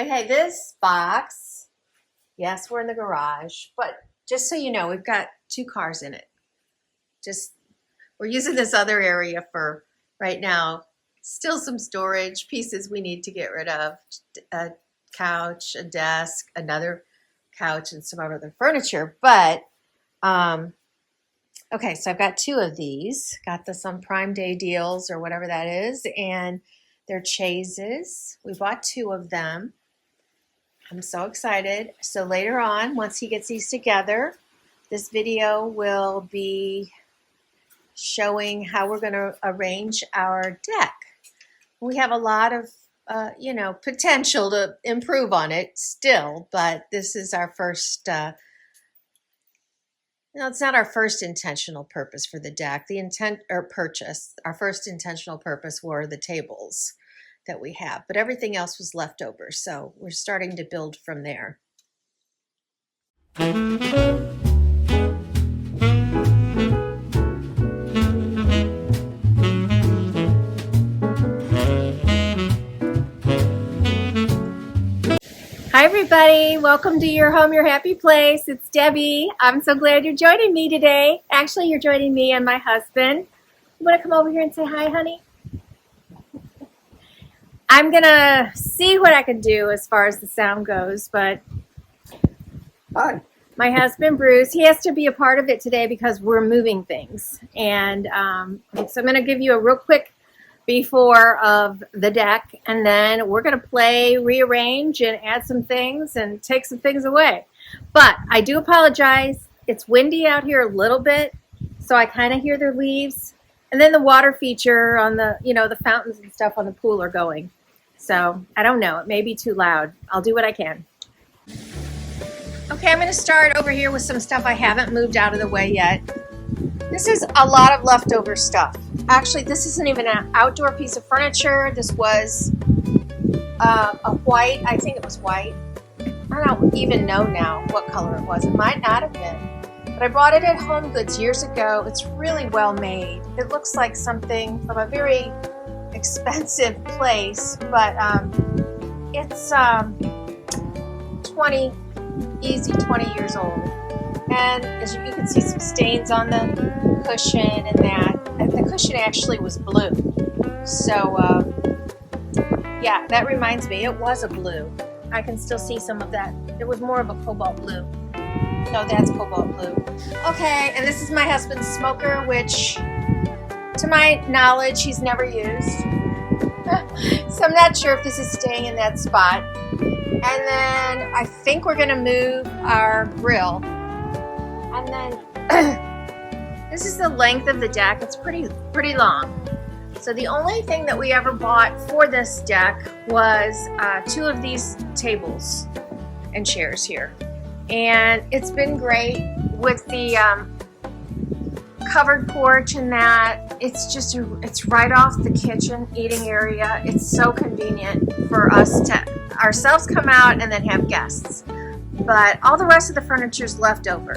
Okay, this box, yes, we're in the garage, but just so you know, we've got 2 cars in it. We're using this other area for right now. Still some storage pieces we need to get rid of. A couch, a desk, another couch, and some other furniture. But, okay, so I've got 2 of these. Got this on Prime Day deals or whatever that is. And they're chaises. We bought 2 of them. I'm so excited. So later on, once he gets these together, this video will be showing how we're going to arrange our deck. We have a lot of, potential to improve on it still, but this is our first, it's not our first intentional purpose for the deck. Our first intentional purpose were the tables that we have, but everything else was left over. So we're starting to build from there. Hi everybody, welcome to your home, your happy place. It's Debbie. I'm so glad you're joining me today. Actually, you're joining me and my husband. You want to come over here and say hi, honey? I'm gonna see what I can do as far as the sound goes, but hi. My husband Bruce, he has to be a part of it today because we're moving things. And so I'm gonna give you a real quick before of the deck, and then we're going to play rearrange and add some things and take some things away. But I do apologize. It's windy out here a little bit, so I kind of hear the leaves. And then the water feature on the, the fountains and stuff on the pool are going. So I don't know. It may be too loud. I'll do what I can. Okay, I'm going to start over here with some stuff I haven't moved out of the way yet. This is a lot of leftover stuff. Actually, this isn't even an outdoor piece of furniture. This was a white, I think it was white. I don't even know now what color it was. It might not have been. But I bought it at Home Goods years ago. It's really well made. It looks like something from a very expensive place, but it's 20 years old. And as you can see some stains on the cushion and that. And the cushion actually was blue. So, yeah, that reminds me, it was a blue. I can still see some of that. It was more of a cobalt blue. No, that's cobalt blue. Okay, and this is my husband's smoker, which, to my knowledge, he's never used. So I'm not sure if this is staying in that spot. And then I think we're going to move our grill. And then this is the length of the deck. It's pretty long. So the only thing that we ever bought for this deck was 2 of these tables and chairs here. And it's been great with the covered porch and that. It's right off the kitchen eating area. It's so convenient for us to ourselves come out and then have guests. But all the rest of the furniture is left over.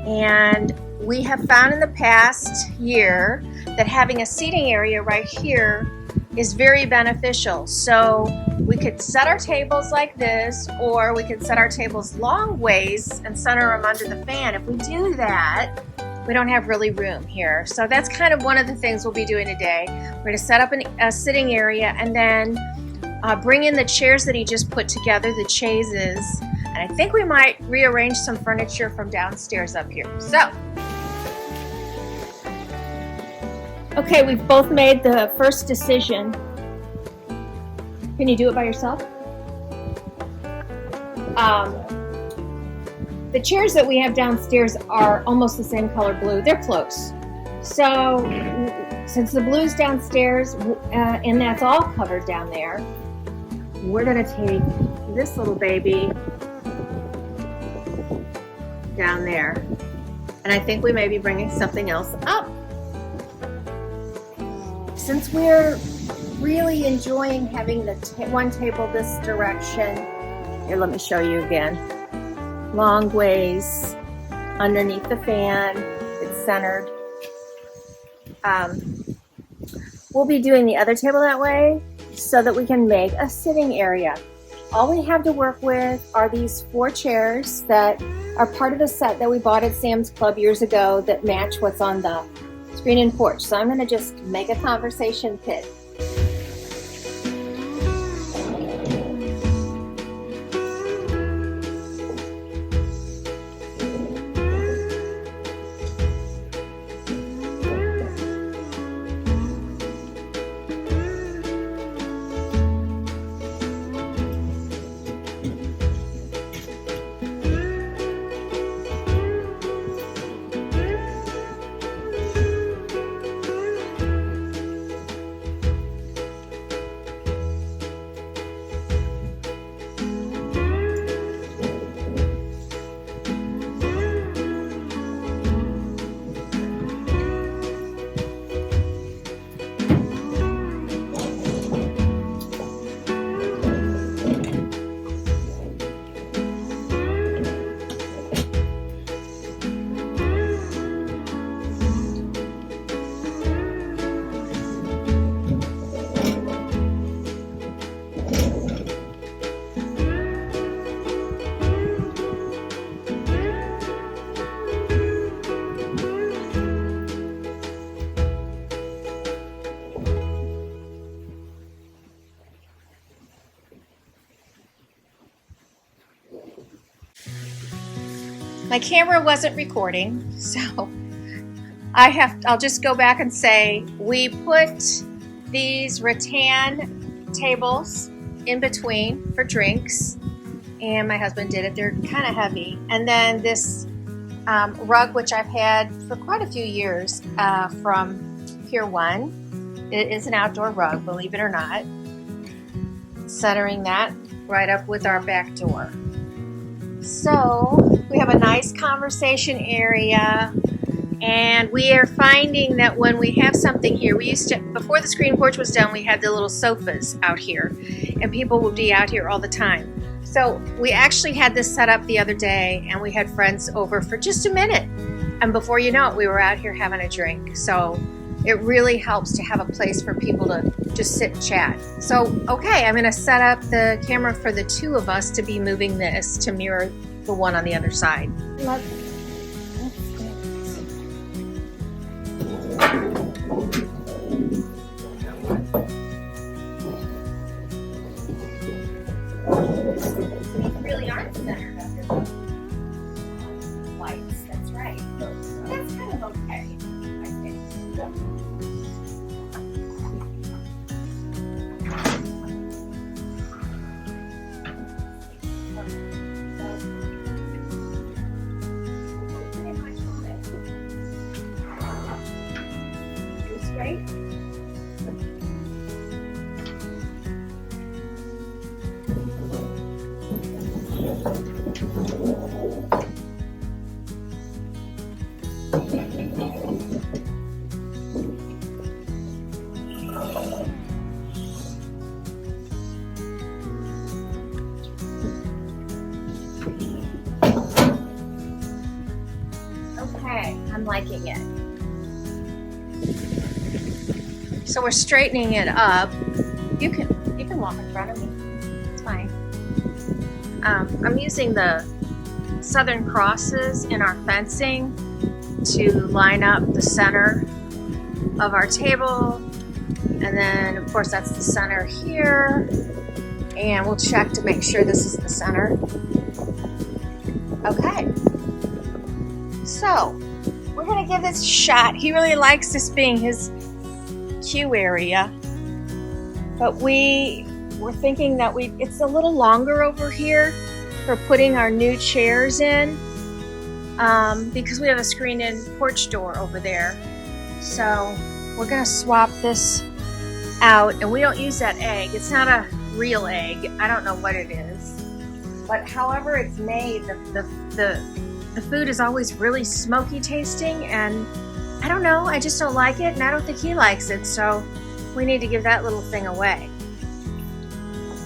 And we have found in the past year that having a seating area right here is very beneficial. So we could set our tables like this, or we could set our tables long ways and center them under the fan. If we do that, we don't have really room here. So that's kind of one of the things we'll be doing today. We're going to set up a sitting area and then bring in the chairs that he just put together, the chaises. And I think we might rearrange some furniture from downstairs up here. So, okay, we've both made the first decision. Can you do it by yourself? The chairs that we have downstairs are almost the same color blue. They're close. So, since the blue's downstairs and that's all covered down there, we're going to take this little baby down there. And I think we may be bringing something else up. Since we're really enjoying having the one table this direction, here, let me show you again. Long ways underneath the fan, it's centered. We'll be doing the other table that way so that we can make a sitting area. All we have to work with are these 4 chairs that are part of the set that we bought at Sam's Club years ago that match what's on the screen and porch. So I'm going to just make a conversation pit. My camera wasn't recording, so I'll just go back and say we put these rattan tables in between for drinks, and my husband did it. They're kind of heavy. And then this rug, which I've had for quite a few years from Pier 1. It is an outdoor rug, believe it or not. Centering that right up with our back door. So we have a nice conversation area, and we are finding that when we have something here, we used to, before the screen porch was done, we had the little sofas out here, and people would be out here all the time. So we actually had this set up the other day, and we had friends over for just a minute, and before you know it, we were out here having a drink. So it really helps to have a place for people to just sit and chat. So, okay, I'm gonna set up the camera for the 2 of us to be moving this to mirror the one on the other side. Really aren't centered under the lights, that's right. That's kind of okay, I think. Right? Okay, I'm liking it. So we're straightening it up. You can walk in front of me. It's fine. I'm using the Southern crosses in our fencing to line up the center of our table, and then of course that's the center here. And we'll check to make sure this is the center. Okay. So we're gonna give this a shot. He really likes this being his queue area, but we were thinking that it's a little longer over here for putting our new chairs in, because we have a screen-in porch door over there. So we're gonna swap this out, and we don't use that egg. It's not a real egg. I don't know what it is, but however it's made, the food is always really smoky tasting, and I don't know, I just don't like it, and I don't think he likes it, so we need to give that little thing away.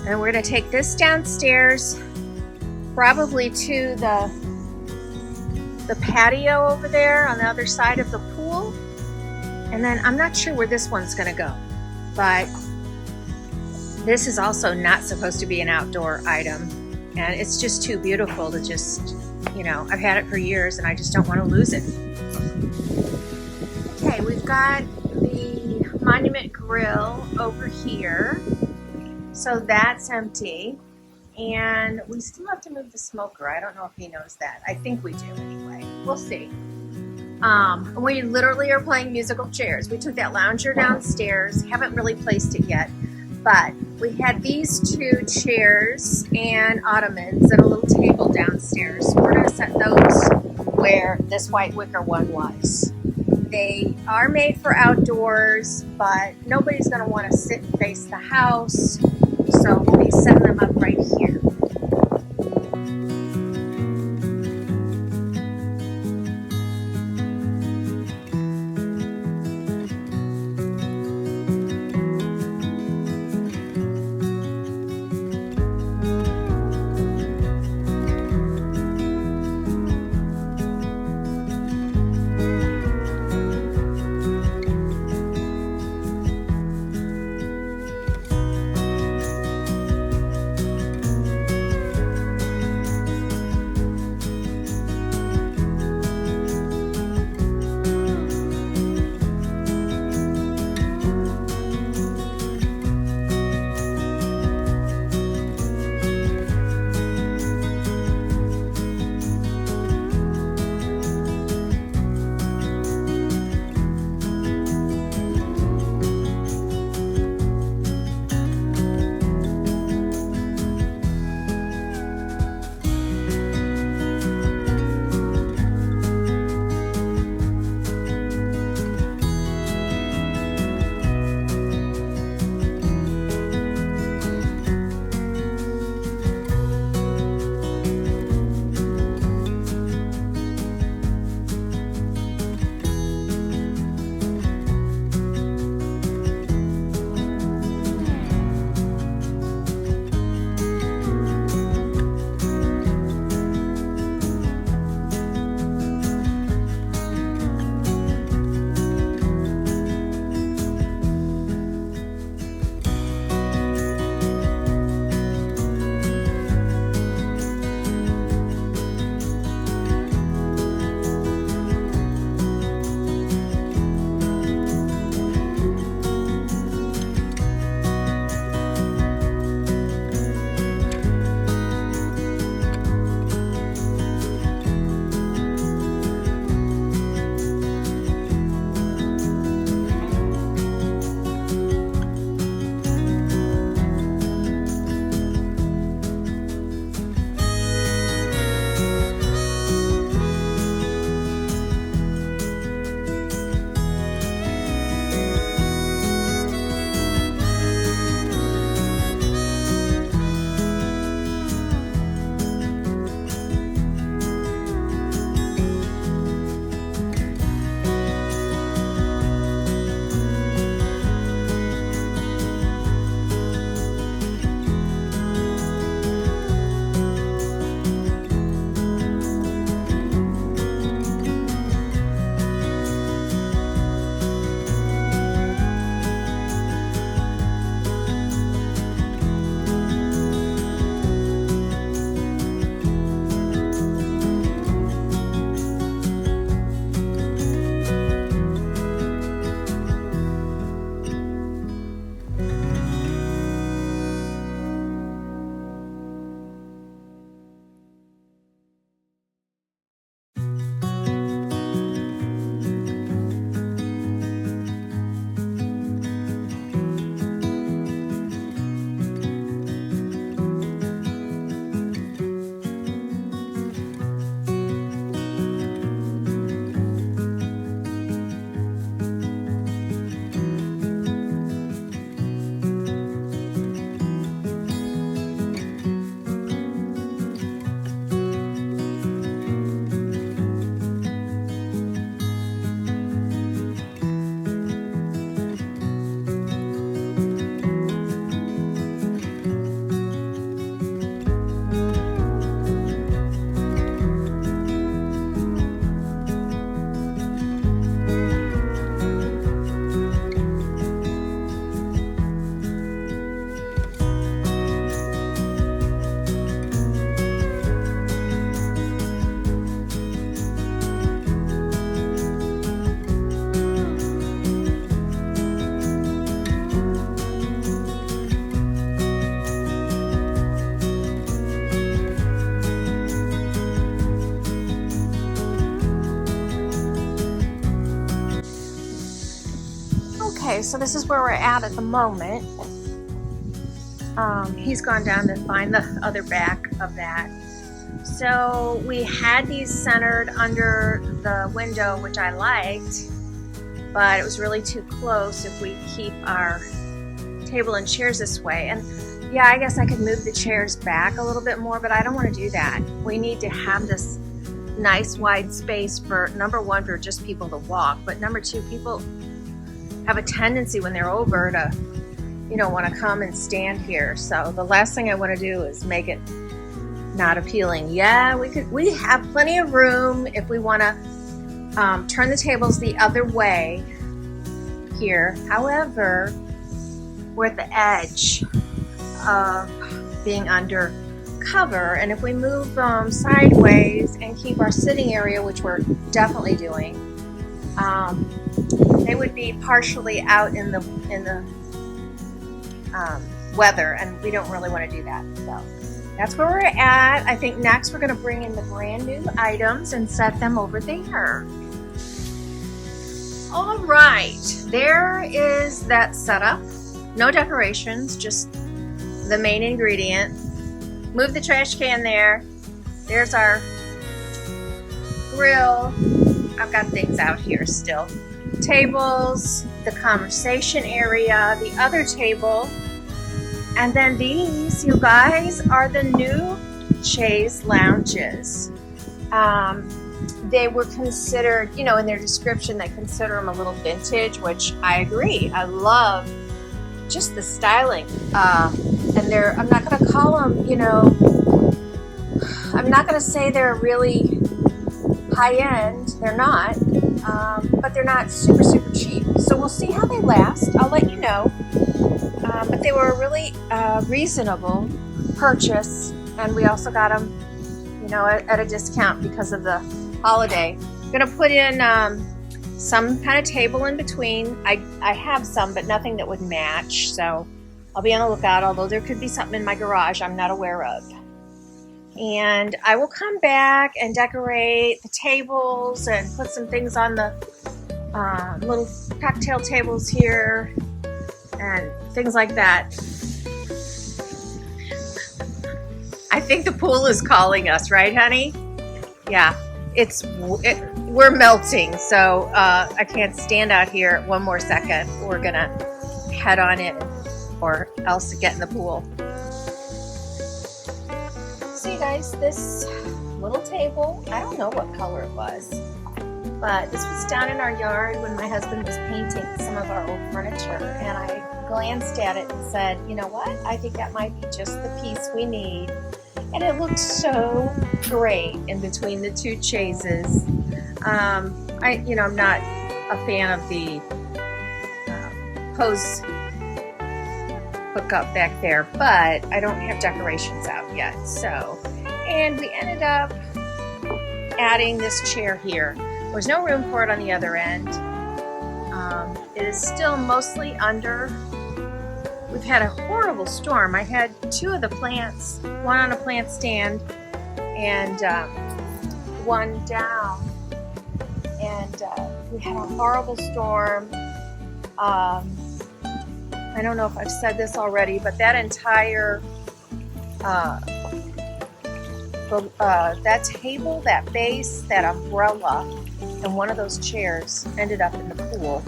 And we're gonna take this downstairs, probably to the patio over there on the other side of the pool. And then I'm not sure where this one's gonna go, but This is also not supposed to be an outdoor item, and it's just too beautiful to just, I've had it for years and I just don't want to lose it. Okay, we've got the Monument Grill over here, so that's empty, and we still have to move the smoker. I don't know if he knows that. I think we do anyway. We'll see. We literally are playing musical chairs. We took that lounger downstairs, haven't really placed it yet, but we had these 2 chairs and ottomans and a little table downstairs. We're going to set those where this white wicker one was. They are made for outdoors, but nobody's going to want to sit and face the house, so we'll be setting them up right here. so this is where we're at the moment. He's gone down to find the other back of that. So we had these centered under the window, which I liked, but it was really too close if we keep our table and chairs this way. And yeah, I guess I could move the chairs back a little bit more, but I don't want to do that. We need to have this nice wide space for, number one, for just people to walk, but number two, people have a tendency when they're over to, want to come and stand here. So the last thing I want to do is make it not appealing. Yeah, we have plenty of room if we want to turn the tables the other way here. However, we're at the edge of being under cover, and if we move sideways and keep our sitting area, which we're definitely doing, they would be partially out in the weather, and we don't really want to do that. So that's where we're at. I think next we're going to bring in the brand new items and set them over there. All right, there is that setup. No decorations, just the main ingredient. Move the trash can there. There's our grill. I've got things out here still. Tables, the conversation area, the other table, and then these, you guys, are the new chaise lounges. They were considered, in their description, they consider them a little vintage, which I agree. I love just the styling. And I'm not going to call them, I'm not going to say they're really high end. They're not. But they're not super, super cheap. So we'll see how they last. I'll let you know. But they were a really reasonable purchase. And we also got them, at a discount because of the holiday. I'm going to put in some kind of table in between. I have some, but nothing that would match. So I'll be on the lookout, although there could be something in my garage I'm not aware of. And I will come back and decorate the tables and put some things on the little cocktail tables here and things like that. I think the pool is calling us, right, honey? Yeah, we're melting, so I can't stand out here one more second. We're gonna head on in, or else get in the pool. See, guys, this little table, I don't know what color it was, but this was down in our yard when my husband was painting some of our old furniture, and I glanced at it and said, you know what, I think that might be just the piece we need. And it looked so great in between the two chaises. I'm not a fan of the hose hookup back there, but I don't have decorations out yet. And we ended up adding this chair here. There's no room for it on the other end. It is still mostly under. We've had a horrible storm. I had two of the plants, one on a plant stand and one down. And we had a horrible storm. I don't know if I've said this already, but that entire that table, that base, that umbrella, and one of those chairs ended up in the pool.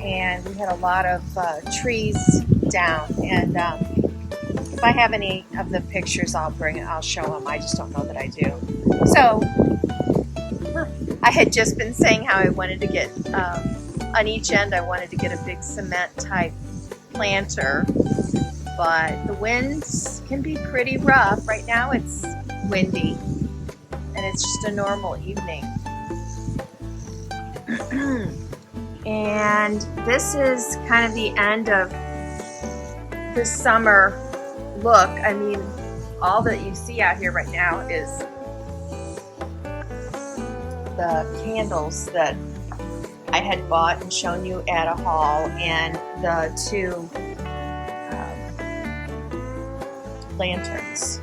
And we had a lot of trees down. And if I have any of the pictures, I'll show them. I just don't know that I do. So I had just been saying how I wanted to get, on each end, I wanted to get a big cement type planter, but the winds can be pretty rough. Right now it's windy, and it's just a normal evening. And this is kind of the end of the summer look. I mean, all that you see out here right now is the candles that I had bought and shown you at a haul, and the two lanterns.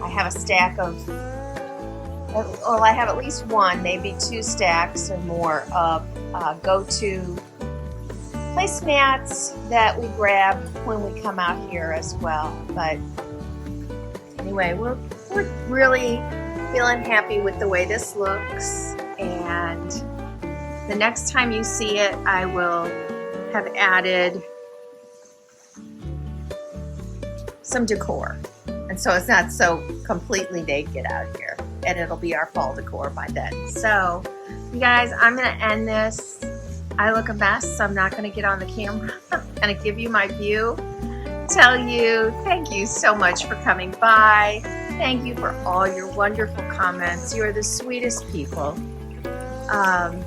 I have a stack of, well, I have at least one, maybe two stacks or more of go-to placemats that we grab when we come out here as well. But anyway, we're really feeling happy with the way this looks, and the next time you see it, I will have added some decor, and so it's not so completely naked out here, and it'll be our fall decor by then. So you guys, I'm gonna end this. I look a mess, so I'm not gonna get on the camera. I'm gonna give you my view, tell you thank you so much for coming by. Thank you for all your wonderful comments. You are the sweetest people. I'm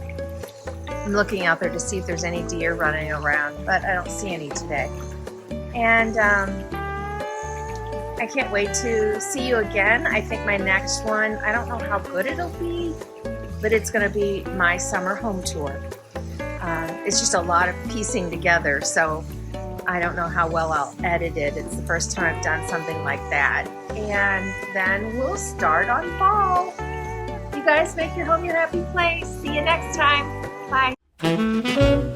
looking out there to see if there's any deer running around, but I don't see any today. And I can't wait to see you again. I think my next one, I don't know how good it'll be, but it's gonna be my summer home tour. It's just a lot of piecing together, so I don't know how well I'll edit it. It's the first time I've done something like that. And then we'll start on fall. You guys make your home your happy place. See you next time. Bye.